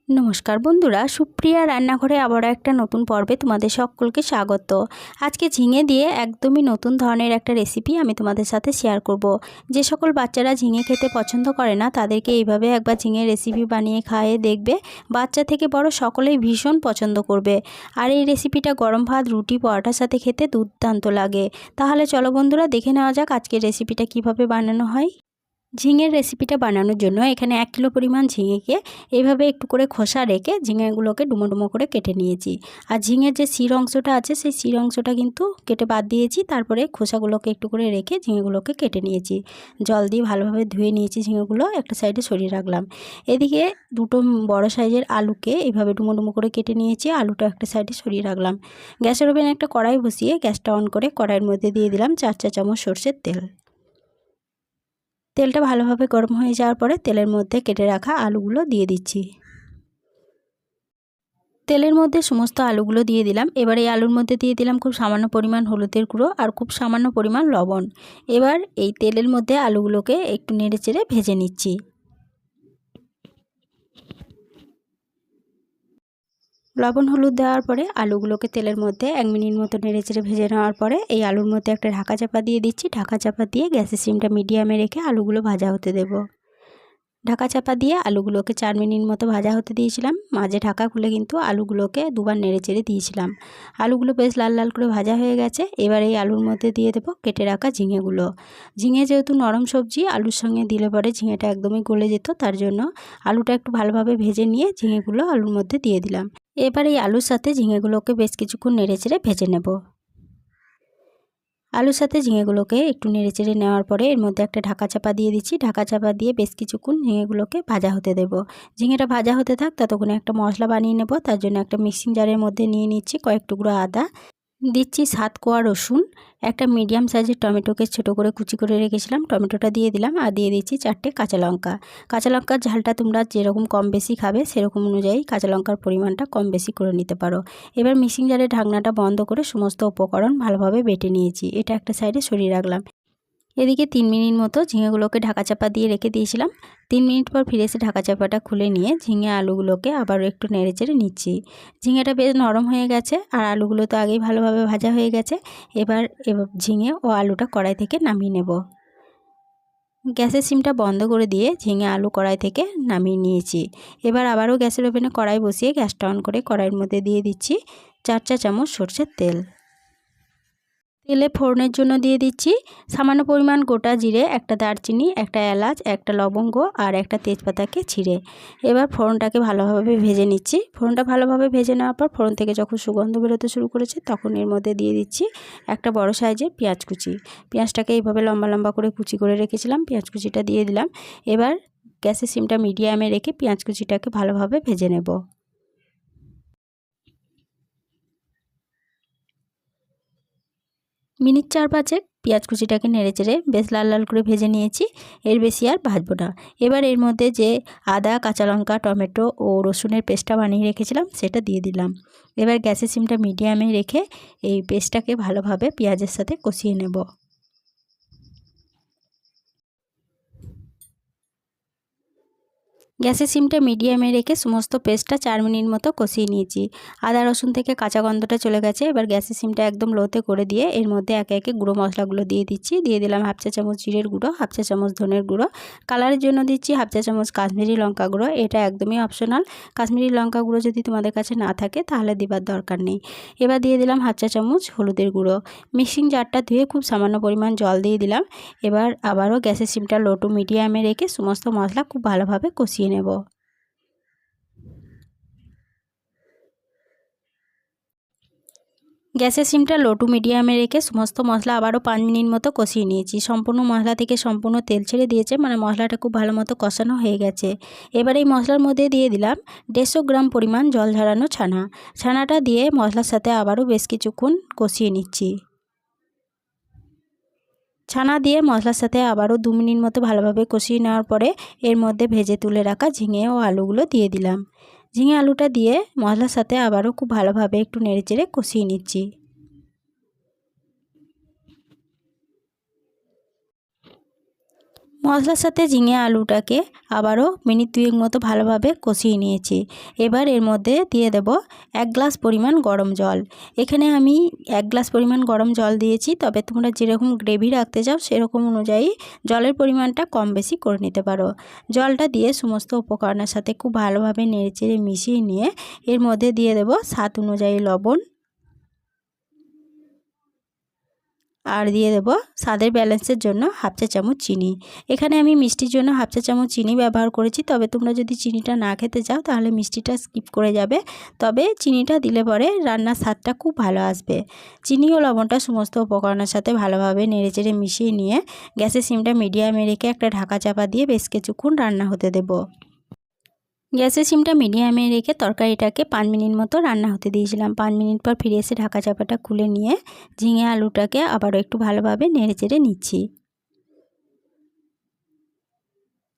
নমস্কার বন্ধুরা, সুপ্রিয়া রান্নাঘরে আবারও একটা নতুন পর্বে তোমাদের সকলকে স্বাগত। আজকে ঝিঙে দিয়ে একদমই নতুন ধরনের একটা রেসিপি আমি তোমাদের সাথে শেয়ার করব। যে সকল বাচ্চারা ঝিঙে খেতে পছন্দ করে না তাদেরকে এইভাবে একবার ঝিঙে রেসিপি বানিয়ে খাইয়ে দেখবে, বাচ্চা থেকে বড় সকলেই ভীষণ পছন্দ করবে। আর এই রেসিপিটা গরম ভাত, রুটি, পরোটার সাথে খেতে দুর্দান্ত লাগে। তাহলে চলো বন্ধুরা, দেখে নেওয়া যাক আজকের রেসিপিটা কিভাবে বানানো হয়। ঝিঙের রেসিপিটা বানানোর জন্য এখানে 1 কিলো পরিমাণ ঝিঙেকে এইভাবে একটু করে খোসা রেখে ঝিঙেগুলোকে ডুমো ডুমো করে কেটে নিয়েছি। আর ঝিঙের যে শির অংশটা আছে সেই শির অংশটা কিন্তু কেটে বাদ দিয়েছি। তারপরে খোসাগুলোকে একটু করে রেখে ঝিঙেগুলোকে কেটে নিয়েছি। জল দিয়ে ভালোভাবে ধুয়ে নিয়েছি ঝিঙেগুলো, একটা সাইডে সরিয়ে রাখলাম। এদিকে দুটো বড় সাইজের আলুকে এইভাবে ডুমো ডুমো করে কেটে নিয়েছি, আলুটা একটা সাইডে সরিয়ে রাখলাম। গ্যাসের ওভেনে একটা কড়াই বসিয়ে গ্যাসটা অন করে কড়াইয়ের মধ্যে দিয়ে দিলাম 4 চা চামচ সরষের তেল। তেলটা ভালোভাবে গরম হয়ে যাওয়ার পরে তেলের মধ্যে কেটে রাখা আলুগুলো দিয়ে দিচ্ছি। তেলের মধ্যে সমস্ত আলুগুলো দিয়ে দিলাম। এবার এই আলুর মধ্যে দিয়ে দিলাম খুব সামান্য পরিমাণ হলুদের গুঁড়ো আর খুব সামান্য পরিমাণ লবণ। এবার এই তেলের মধ্যে আলুগুলোকে একটু নেড়েচেড়ে ভেজে নিচ্ছি। লবণ হলুদ দেওয়ার পরে আলুগুলোকে তেলের মধ্যে 1 মিনিট মতো নেড়েচেড়ে ভেজে নেওয়ার পরে এই আলুর মধ্যে একটা ঢাকা চাপা দিয়ে দিচ্ছি। ঢাকা চাপা দিয়ে গ্যাসের সিমটা মিডিয়ামে রেখে আলুগুলো ভাজা হতে দেব। ঢাকা চাপা দিয়ে আলুগুলোকে 4 মিনিট মতো ভাজা হতে দিয়েছিলাম। মাঝে ঢাকা খুলে কিন্তু আলুগুলোকে দুবার নেড়েচেড়ে দিয়েছিলাম। আলুগুলো বেশ লাল লাল করে ভাজা হয়ে গেছে। এবার এই আলুর মধ্যে দিয়ে দেবো কেটে রাখা ঝিঙেগুলো। ঝিঙে যেহেতু নরম সবজি, আলুর সঙ্গে দিলে পরে ঝিঙেটা একদমই গলে যেত, তার জন্য আলুটা একটু ভালোভাবে ভেজে নিয়ে ঝিঙেগুলো আলুর মধ্যে দিয়ে দিলাম। এবার এই আলুর সাথে ঝিঙেগুলোকে বেশ কিছুক্ষণ নেড়েচেড়ে ভেজে নেব। আলুর সাথে ঝিঙেগুলোকে একটু নেড়েচেড়ে নেওয়ার পরে এর মধ্যে একটা ঢাকা চাপা দিয়ে দিচ্ছি। ঢাকা চাপা দিয়ে বেশ কিছুক্ষণ ঝিঙেগুলোকে ভাজা হতে দেব। ঝিঙেটা ভাজা হতে থাক, ততক্ষণে একটা মশলা বানিয়ে নেব। তার জন্য একটা মিক্সিং জারের মধ্যে নিয়ে নিচ্ছি কয়েক টুকরো আদা, দিচ্ছি 7 কোয়া রসুন, একটা মিডিয়াম সাইজের টমেটোকে ছোটো করে কুচি করে রেখেছিলাম, টমেটোটা দিয়ে দিলাম। আর দিয়ে দিচ্ছি 4টে কাঁচা লঙ্কা। কাঁচা লঙ্কার ঝালটা তোমরা যেরকম কম বেশি খাবে সেরকম অনুযায়ী কাঁচা লঙ্কার পরিমাণটা কম বেশি করে নিতে পারো। এবার মিক্সিং জারের ঢাকনাটা বন্ধ করে সমস্ত উপকরণ ভালোভাবে বেটে নিয়েছি। এটা একটা সাইডে সরিয়ে রাখলাম। এদিকে 3 মিনিট মতো ঝিঙেগুলোকে ঢাকা চাপা দিয়ে রেখে দিয়েছিলাম। 3 মিনিট পর ফিরে এসে ঢাকা চাপাটা খুলে নিয়ে ঝিঙে আলুগুলোকে আবারও একটু নেড়েচেড়ে নিচ্ছি। ঝিঙেটা বেশ নরম হয়ে গেছে আর আলুগুলো তো আগেই ভালোভাবে ভাজা হয়ে গেছে। এবার ঝিঙে ও আলুটা কড়াই থেকে নামিয়ে নেব। গ্যাসের সিমটা বন্ধ করে দিয়ে ঝিঙে আলু কড়াই থেকে নামিয়ে নিয়েছি। এবার আবারও গ্যাসের ওভেনে কড়াই বসিয়ে গ্যাসটা অন করে কড়াইয়ের মধ্যে দিয়ে দিচ্ছি 4 চা চামচ সরষের তেল। তেলে ফোড়নের জন্য দিয়ে দিচ্ছি সামান্য পরিমাণ গোটা জিরে, একটা দারচিনি, একটা এলাচ, একটা লবঙ্গ আর একটা তেজপাতাকে ছিঁড়ে। এবার ফোড়নটাকে ভালোভাবে ভেজে নিচ্ছি। ফোড়নটা ভালোভাবে ভেজে নেওয়ার পর ফোড়ন থেকে যখন সুগন্ধ বেরোতে শুরু করেছে তখন এর মধ্যে দিয়ে দিচ্ছি একটা বড় সাইজের পেঁয়াজ কুচি। পেঁয়াজটাকে এইভাবে লম্বা লম্বা করে কুচি করে রেখেছিলাম, পেঁয়াজ কুচিটা দিয়ে দিলাম। এবার গ্যাসের সিমটা মিডিয়ামে রেখে পেঁয়াজ কুচিটাকে ভালোভাবে ভেজে নেব। মিনিট 4-5 পেঁয়াজ কুচিটাকে নেড়েচেড়ে বেশ লাল লাল করে ভেজে নিয়েছি। এর বেশি আর ভাজবো না। এবার এর মধ্যে যে আদা, কাঁচা লঙ্কা, টমেটো ও রসুনের পেস্টটা বানিয়ে রেখেছিলাম সেটা দিয়ে দিলাম। এবার গ্যাসের সিমটা মিডিয়ামে রেখে এই পেস্টটাকে ভালোভাবে পেঁয়াজের সাথে কষিয়ে নেব। গ্যাসের সিমটা মিডিয়ামে রেখে সমস্ত পেস্টটা 4 মিনিট মতো কষিয়ে নিয়েছি। আদা রসুন থেকে কাঁচা গন্ধটা চলে গেছে। এবার গ্যাসের সিমটা একদম লোতে করে দিয়ে এর মধ্যে একে একে গুঁড়ো মশলাগুলো দিয়ে দিচ্ছি। দিয়ে দিলাম 1/2 চা চামচ জিরের গুঁড়ো, 1/2 চা চামচ ধনের গুঁড়ো, কালারের জন্য দিচ্ছি 1/2 চা চামচ কাশ্মীরি লঙ্কা গুঁড়ো। এটা একদমই অপশনাল। কাশ্মীরি লঙ্কা গুঁড়ো যদি তোমাদের কাছে না থাকে তাহলে দেবার দরকার নেই। এবার দিয়ে দিলাম 1/2 চা চামচ হলুদের গুঁড়ো। মিক্সিং জারটা ধুয়ে খুব সামান্য পরিমাণ জল দিয়ে দিলাম। এবার আবারও গ্যাসের সিমটা লো টু মিডিয়ামে রেখে সমস্ত মশলা খুব ভালোভাবে কষিয়ে নেব। গ্যাসের সিমটা লো টু মিডিয়ামে রেখে সমস্ত মশলা আবারও 5 মিনিট মতো কষিয়ে নিয়েছি। সম্পূর্ণ মশলা থেকে সম্পূর্ণ তেল ছেড়ে দিয়েছে, মানে মশলাটা খুব ভালো মতো কষানো হয়ে গেছে। এবার এই মশলার মধ্যে দিয়ে দিলাম 150 গ্রাম পরিমাণ জল ঝরানো ছানা। ছানাটা দিয়ে মশলার সাথে আবারও বেশ কিছুক্ষণ কষিয়ে নিচ্ছি। ছানা দিয়ে মশলার সাথে আবারও 2 মিনিট মতো ভালোভাবে কষিয়ে নেওয়ার পরে এর মধ্যে ভেজে তুলে রাখা ঝিঙে ও আলুগুলো দিয়ে দিলাম। ঝিঙে আলুটা দিয়ে মশলার সাথে আবারও খুব ভালোভাবে একটু নেড়েচেড়ে কষিয়ে নিচ্ছি। মশলার সাথে ঝিঙে আলুটাকে আবারও মিনিট 2 মতো ভালোভাবে কষিয়ে নিয়েছি। এবার এর মধ্যে দিয়ে দেব 1 গ্লাস পরিমাণ গরম জল। এখানে আমি 1 গ্লাস পরিমাণ গরম জল দিয়েছি, তবে তোমরা যেরকম গ্রেভি রাখতে চাও সেরকম অনুযায়ী জলের পরিমাণটা কম বেশি করে নিতে পারো। জলটা দিয়ে সমস্ত উপকরণের সাথে খুব ভালোভাবে নেড়েচেড়ে মিশিয়ে নিয়ে এর মধ্যে দিয়ে দেব স্বাদ অনুযায়ী লবণ, আর দিয়ে দেব স্বাদের ব্যালেন্সের জন্য হাফ চা চামচ চিনি। এখানে আমি মিষ্টির জন্য হাফ চা চামচ চিনি ব্যবহার করেছি, তবে তোমরা যদি চিনিটা না খেতে চাও তাহলে মিষ্টিটা স্কিপ করে যাবে, তবে চিনিটা দিলে পরে রান্নার স্বাদটা খুব ভালো আসবে। চিনি ও লবণটা সমস্ত উপকরণের সাথে ভালোভাবে নেড়েচেড়ে মিশিয়ে নিয়ে গ্যাসের সিমটা মিডিয়ামে রেখে একটা ঢাকা চাপা দিয়ে বেশ কিছুক্ষণ রান্না হতে দেব। গ্যাসের সিমটা মিডিয়ামে রেখে তরকারিটাকে 5 মিনিট মতো রান্না হতে দিয়েছিলাম। 5 মিনিট পর ফিরে এসে ঢাকা চাপাটা খুলে নিয়ে ঝিঙে আলুটাকে আবারও একটু ভালোভাবে নেড়েচেড়ে নিচ্ছি।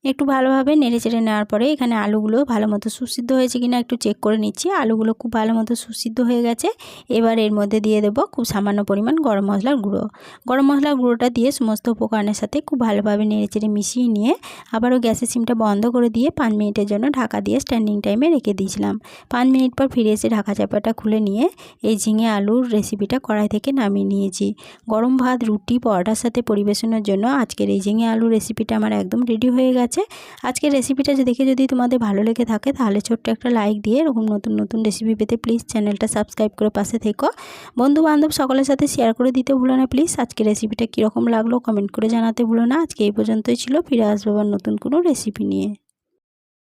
একটু ভালোভাবে নেড়েচেড়ে নেওয়ার পরে এখানে আলুগুলো ভালো মতো সুসিদ্ধ হয়েছে কিনা একটু চেক করে নিচ্ছি। আলুগুলো খুব ভালো মতো সুসিদ্ধ হয়ে গেছে। এবার এর মধ্যে দিয়ে দেব খুব সামান্য পরিমাণ গরম মশলার গুঁড়ো। গরম মশলার গুঁড়োটা দিয়ে সমস্ত উপকরণের সাথে খুব ভালোভাবে নেড়েচেড়ে মিশিয়ে নিয়ে আবারও গ্যাসের সিমটা বন্ধ করে দিয়ে 5 মিনিটের জন্য ঢাকা দিয়ে স্ট্যান্ডিং টাইমে রেখে দিয়েছিলাম। 5 মিনিট পর ফিরে এসে ঢাকা চাপাটা খুলে নিয়ে এই ঝিঙে আলুর রেসিপিটা কড়াই থেকে নামিয়ে নিয়েছি। গরম ভাত, রুটি, পরোটার সাথে পরিবেশনের জন্য আজকের এই ঝিঙে আলুর রেসিপিটা আমার একদম রেডি হয়ে গেছে। আজকের রেসিপিটা দেখে যদি তোমাদের ভালো লেগে থাকে তাহলে ছোট্ট একটা লাইক দিয়ে এরকম নতুন নতুন রেসিপি পেতে প্লিজ চ্যানেলটা সাবস্ক্রাইব করে পাশে থেকো। বন্ধু বান্ধব সকলের সাথে শেয়ার করে দিতে ভুলো না প্লিজ। আজকের রেসিপিটা কীরকম লাগলো কমেন্ট করে জানাতে ভুলো না। আজকে এই পর্যন্তই ছিল, ফিরে আসবো আবার নতুন কোনো রেসিপি নিয়ে।